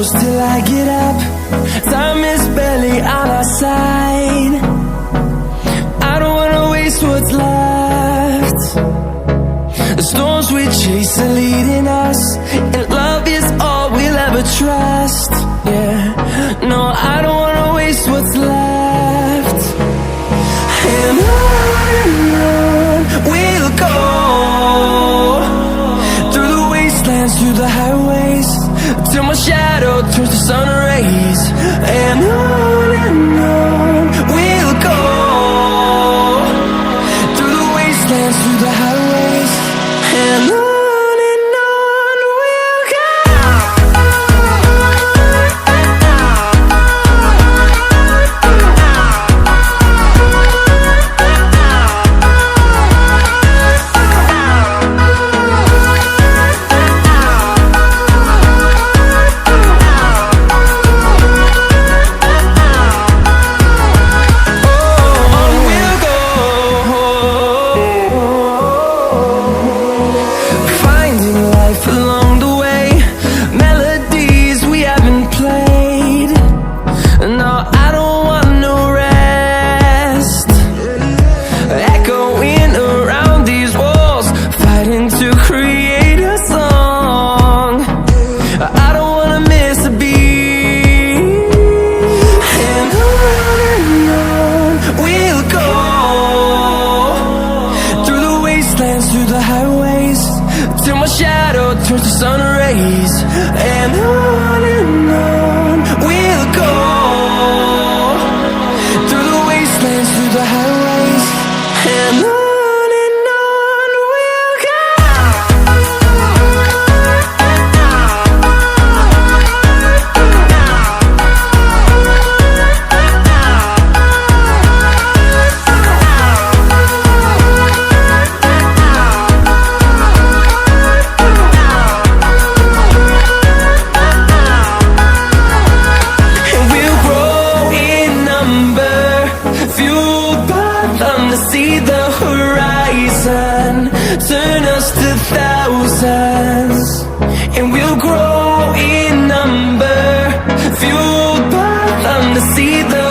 rush till I get up. Time is barely on our side. I don't wanna waste what's left. The storms we chase are leading us, and love is all we'll ever trust. Yeah, no, I don't wanna waste what's left. And on we'll go, through the wastelands, through the highways, till my shadow turns to sun rays. And on we'll go, through the wastelands, through the highways, and on we'll go. Through the highways, till my shadow turns to sun rays. And on we'll go, through the wastelands, through the highways, and on we'll go. See the horizon, turn us to thousands, and we'll grow in number, fueled by them to see the